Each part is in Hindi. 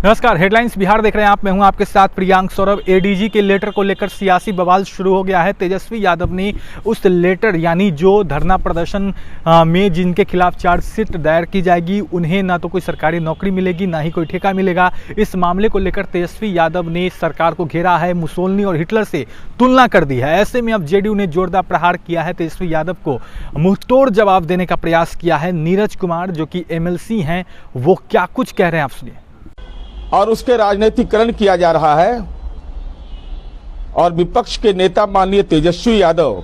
नमस्कार, हेडलाइंस बिहार देख रहे हैं आप। मैं हूं आपके साथ प्रियांक सौरभ। एडीजी के लेटर को लेकर सियासी बवाल शुरू हो गया है। तेजस्वी यादव ने उस लेटर यानी जो धरना प्रदर्शन में जिनके खिलाफ चार्जशीट दायर की जाएगी उन्हें ना तो कोई सरकारी नौकरी मिलेगी ना ही कोई ठेका मिलेगा। इस मामले को लेकर तेजस्वी यादव ने सरकार को घेरा है, मुसोलिनी और हिटलर से तुलना कर दी है। ऐसे में अब जेडीयू ने जोरदार प्रहार किया है। तेजस्वी यादव को मुंहतोड़ जवाब देने का प्रयास किया है। नीरज कुमार जो कि एमएलसी हैं वो क्या कुछ कह रहे हैं आप सुनिए। और उसके राजनीतिकरण किया जा रहा है और विपक्ष के नेता माननीय तेजस्वी यादव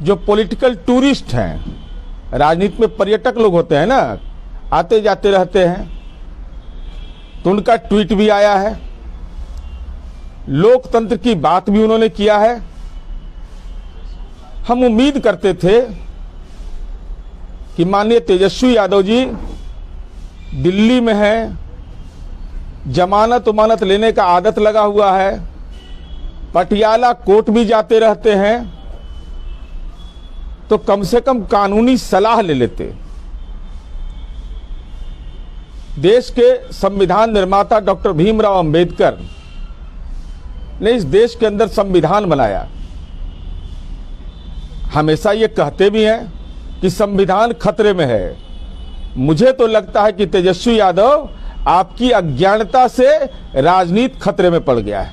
जो पॉलिटिकल टूरिस्ट हैं, राजनीति में पर्यटक लोग होते हैं ना, आते जाते रहते हैं, तो उनका ट्वीट भी आया है, लोकतंत्र की बात भी उन्होंने किया है। हम उम्मीद करते थे कि माननीय तेजस्वी यादव जी दिल्ली में है, जमानत उमानत लेने का आदत लगा हुआ है, पटियाला कोर्ट भी जाते रहते हैं, तो कम से कम कानूनी सलाह ले लेते। देश के संविधान निर्माता डॉक्टर भीमराव अंबेडकर ने इस देश के अंदर संविधान बनाया। हमेशा ये कहते भी हैं कि संविधान खतरे में है। मुझे तो लगता है कि तेजस्वी यादव आपकी अज्ञानता से राजनीति खतरे में पड़ गया है।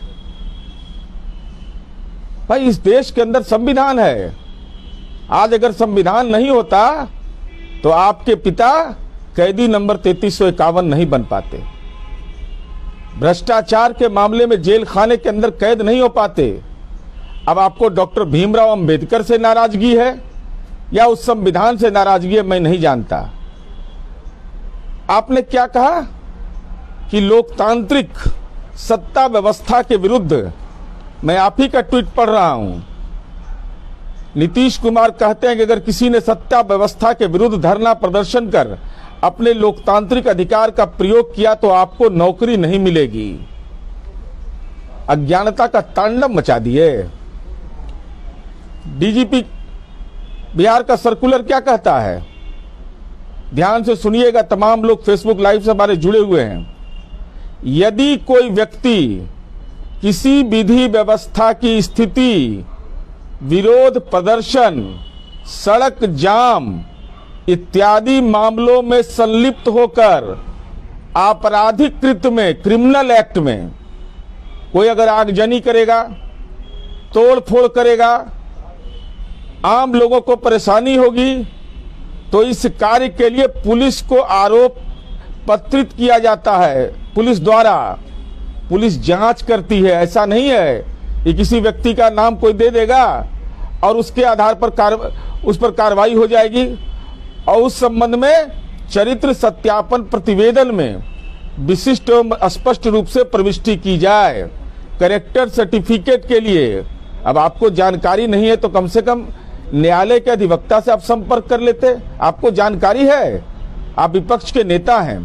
भाई, इस देश के अंदर संविधान है। आज अगर संविधान नहीं होता तो आपके पिता कैदी नंबर 3351 नहीं बन पाते, भ्रष्टाचार के मामले में जेल खाने के अंदर कैद नहीं हो पाते। अब आपको डॉक्टर भीमराव अंबेडकर से नाराजगी है या उस संविधान से नाराजगी है, मैं नहीं जानता। आपने क्या कहा कि लोकतांत्रिक सत्ता व्यवस्था के विरुद्ध, मैं आप ही का ट्वीट पढ़ रहा हूं। नीतीश कुमार कहते हैं कि अगर किसी ने सत्ता व्यवस्था के विरुद्ध धरना प्रदर्शन कर अपने लोकतांत्रिक अधिकार का प्रयोग किया तो आपको नौकरी नहीं मिलेगी। अज्ञानता का तांडव मचा दिए। डीजीपी बिहार का सर्कुलर क्या कहता है, ध्यान से सुनिएगा। तमाम लोग फेसबुक लाइव से हमारे जुड़े हुए हैं। यदि कोई व्यक्ति किसी विधि व्यवस्था की स्थिति, विरोध प्रदर्शन, सड़क जाम इत्यादि मामलों में संलिप्त होकर आपराधिक कृत्य में, क्रिमिनल एक्ट में कोई अगर आगजनी करेगा, तोड़ फोड़ करेगा, आम लोगों को परेशानी होगी, तो इस कार्य के लिए पुलिस को आरोप पत्रित किया जाता है। पुलिस द्वारा, पुलिस जांच करती है। ऐसा नहीं है कि किसी व्यक्ति का नाम कोई दे देगा और उसके आधार पर उस पर कार्रवाई हो जाएगी। और उस संबंध में चरित्र सत्यापन प्रतिवेदन में विशिष्ट एवं स्पष्ट रूप से प्रविष्टि की जाए। कैरेक्टर सर्टिफिकेट के लिए अब आपको जानकारी नहीं है तो कम से कम न्यायालय के अधिवक्ता से आप संपर्क कर लेते। आपको जानकारी है, आप विपक्ष के नेता हैं।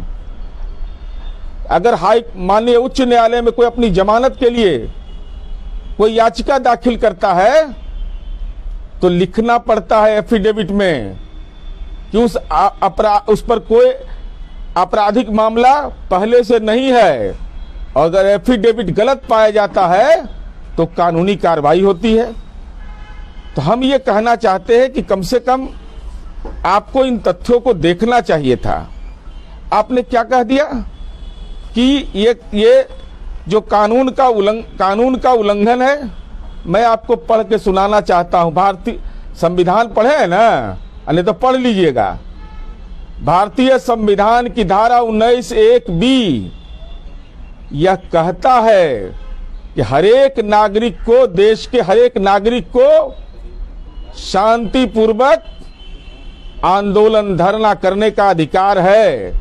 अगर माननीय उच्च न्यायालय में कोई अपनी जमानत के लिए कोई याचिका दाखिल करता है तो लिखना पड़ता है एफिडेविट में कि उस पर कोई आपराधिक मामला पहले से नहीं है। और अगर एफिडेविट गलत पाया जाता है तो कानूनी कार्रवाई होती है। तो हम ये कहना चाहते हैं कि कम से कम आपको इन तथ्यों को देखना चाहिए था। आपने क्या कह दिया कि ये जो कानून का उल्लंघन है। मैं आपको पढ़ के सुनाना चाहता हूं। भारतीय संविधान पढ़े है ना, नहीं तो पढ़ लीजिएगा। भारतीय संविधान की धारा 19(1)(b) यह कहता है कि हरेक नागरिक को, देश के हरेक नागरिक को शांतिपूर्वक आंदोलन धरना करने का अधिकार है,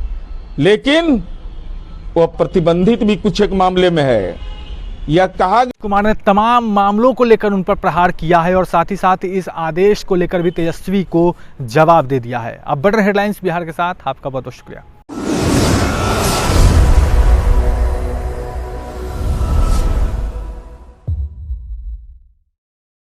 लेकिन वह प्रतिबंधित भी कुछ एक मामले में है। यह कहा कुमार ने तमाम मामलों को लेकर उन पर प्रहार किया है और साथ ही साथ इस आदेश को लेकर भी तेजस्वी को जवाब दे दिया है। अब बढ़ रहे हेडलाइंस बिहार के साथ, आपका बहुत बहुत शुक्रिया।